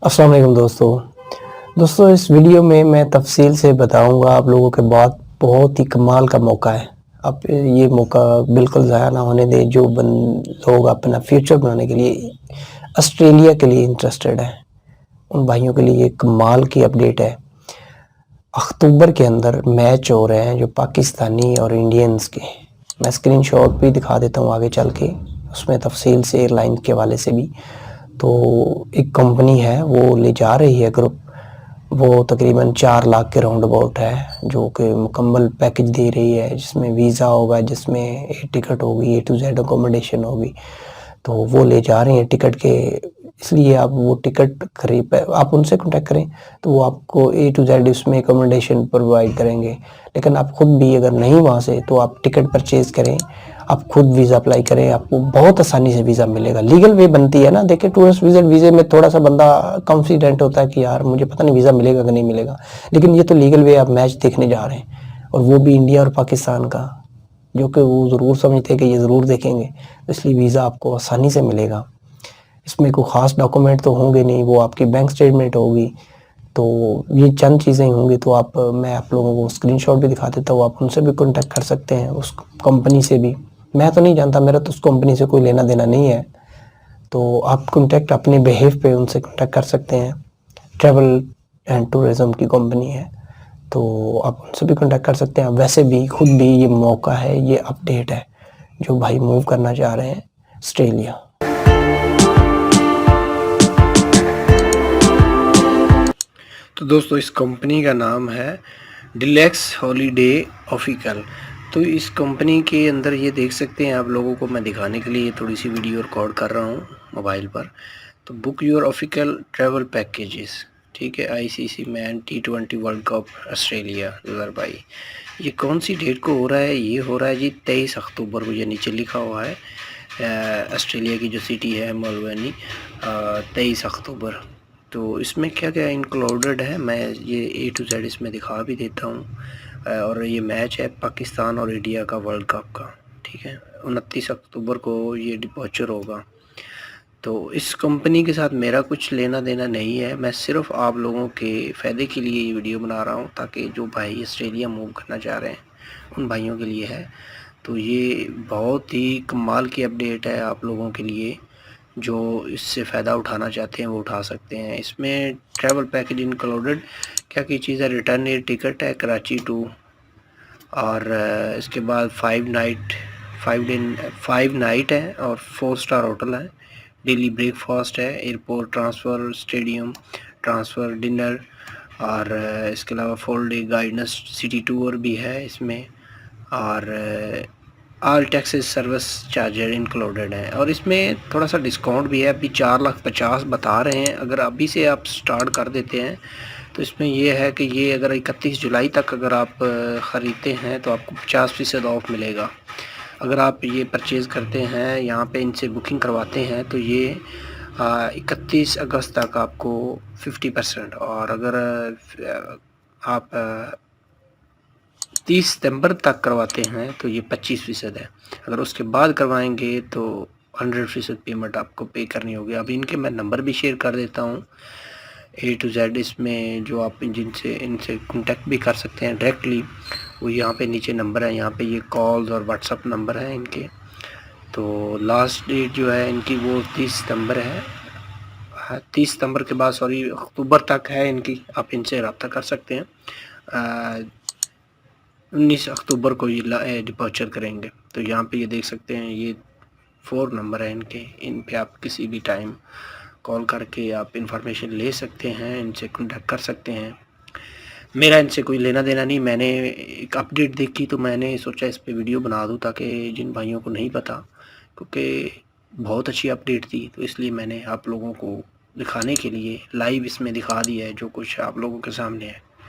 अस्सलाम वालेकुम दोस्तों इस वीडियो में मैं तफ़सील से बताऊंगा आप लोगों के बाद बहुत ही कमाल का मौका है। आप ये मौका बिल्कुल ज़ाया ना होने दें। जो लोग अपना फ्यूचर बनाने के लिए ऑस्ट्रेलिया के लिए इंटरेस्टेड हैं, उन भाइयों के लिए ये कमाल की अपडेट है। अक्टूबर के अंदर मैच हो रहे हैं जो पाकिस्तानी और इंडियंस के। मैं स्क्रीनशॉट भी दिखा देता हूँ आगे चल के, उसमें तफ़सील से एयरलाइन के हवाले से भी। तो एक कंपनी है वो ले जा रही है ग्रुप, वो तकरीबन 4 लाख के राउंड अबाउट है, जो कि मुकम्मल पैकेज दे रही है, जिसमें वीज़ा होगा, जिसमें टिकट होगी, ए टू जेड अकोमोडेशन होगी। तो वो ले जा रही हैं टिकट के, इसलिए आप वो टिकट खरीद आप उनसे कॉन्टैक्ट करें तो वो आपको ए टू जेड उसमें अकोमोडेशन प्रोवाइड करेंगे। लेकिन आप खुद भी अगर नहीं वहाँ से, तो आप टिकट परचेज़ करें, आप खुद वीज़ा अप्लाई करें, आपको बहुत आसानी से वीज़ा मिलेगा। लीगल वे बनती है ना। देखिए टूरिस्ट वीज़े में थोड़ा सा बंदा कॉन्फिडेंट होता है कि यार मुझे पता नहीं वीज़ा मिलेगा कि नहीं मिलेगा, लेकिन ये तो लीगल वे, आप मैच देखने जा रहे हैं और वो भी इंडिया और पाकिस्तान का, जो कि वो ज़रूर समझते हैं कि ये ज़रूर देखेंगे, इसलिए वीज़ा आपको आसानी से मिलेगा। इसमें कोई ख़ास डॉक्यूमेंट तो होंगे नहीं, वो आपकी बैंक स्टेटमेंट होगी। तो ये चंद चीज़ें होंगी। तो मैं आप लोगों को स्क्रीनशॉट भी दिखा देता हूँ, आप उनसे भी कॉन्टैक्ट कर सकते हैं, उस कंपनी से भी। मैं तो नहीं जानता, मेरा तो उस कंपनी से कोई लेना देना नहीं है। तो आप कॉन्टैक्ट अपने बिहेव पे उनसे कॉन्टैक्ट कर सकते हैं। ट्रैवल एंड टूरिज़्म की कंपनी है, तो आप उनसे भी कॉन्टैक्ट कर सकते हैं। वैसे भी खुद भी ये मौका है, ये अपडेट है, जो भाई मूव करना चाह रहे हैं ऑस्ट्रेलिया। तो दोस्तों इस कंपनी का नाम है डिलैक्स हॉलीडे ऑफिकल। तो इस कंपनी के अंदर ये देख सकते हैं, आप लोगों को मैं दिखाने के लिए थोड़ी सी वीडियो रिकॉर्ड कर रहा हूँ मोबाइल पर। तो बुक योर ऑफिकल ट्रैवल पैकेजेस, ठीक है। ICC man T20 world cup Australia 2022, ये कौन सी डेट को हो रहा है? ये हो रहा है जी 23 अक्टूबर को, ये नीचे लिखा हुआ है। ऑस्ट्रेलिया की जो सिटी है मेलबर्न, 23 अक्टूबर। तो इसमें क्या क्या इंक्लूडेड है, मैं ये ए टू जेड इसमें दिखा भी देता हूँ। और ये मैच है पाकिस्तान और इंडिया का वर्ल्ड कप का, ठीक है। 29 अक्टूबर को ये डिपॉर्चर होगा। तो इस कंपनी के साथ मेरा कुछ लेना देना नहीं है, मैं सिर्फ आप लोगों के फ़ायदे के लिए ये वीडियो बना रहा हूँ, ताकि जो भाई ऑस्ट्रेलिया मूव करना चाह रहे हैं उन भाइयों के लिए है। तो ये बहुत ही कमाल की अपडेट है आप लोगों के लिए, जो इससे फ़ायदा उठाना चाहते हैं वो उठा सकते हैं। इसमें ट्रैवल पैकेज इंक्लूडेड क्या क्या चीज़ है? रिटर्न एयर टिकट है कराची टू, और इसके बाद 5 नाइट है और 4 स्टार होटल है। डेली ब्रेकफास्ट है, airport transfer, stadium transfer, dinner, और इसके अलावा 4 डे गाइडेंस सिटी टूर भी है इसमें, और all taxes service charger included है। और इसमें थोड़ा सा डिस्काउंट भी है, अभी 4,50,000 बता रहे हैं। अगर अभी से आप स्टार्ट कर देते हैं तो इसमें ये है कि ये अगर 31 जुलाई तक अगर आप ख़रीदते हैं तो आपको 50% ऑफ मिलेगा। अगर आप ये परचेज़ करते हैं, यहाँ पे इनसे बुकिंग करवाते हैं, तो ये 31 अगस्त तक आपको 50%, और अगर आप 30 सितंबर तक करवाते हैं तो ये 25% है। अगर उसके बाद करवाएंगे तो 100% पेमेंट आपको पे करनी होगी। अब इनके मैं नंबर भी शेयर कर देता हूँ ए टू जेड इसमें, जो आप जिनसे इनसे कांटेक्ट भी कर सकते हैं डायरेक्टली। वो यहाँ पे नीचे नंबर है, यहाँ पे ये कॉल्स और व्हाट्सअप नंबर है इनके। तो लास्ट डेट जो है इनकी वो 30 सितंबर है। 30 सितंबर के बाद सॉरी अक्टूबर तक है इनकी, आप इनसे रब्ता कर सकते हैं। 19 अक्टूबर को ये डिपॉर्चर करेंगे। तो यहाँ पे ये देख सकते हैं, ये 4 नंबर है इनके, इन पे आप किसी भी टाइम कॉल करके आप इंफॉर्मेशन ले सकते हैं, इनसे कॉन्टैक्ट कर सकते हैं। मेरा इनसे कोई लेना देना नहीं, मैंने एक अपडेट देखी तो मैंने सोचा इस पे वीडियो बना दूं, ताकि जिन भाइयों को नहीं पता, क्योंकि बहुत अच्छी अपडेट थी, तो इसलिए मैंने आप लोगों को दिखाने के लिए लाइव इसमें दिखा दिया है जो कुछ आप लोगों के सामने है।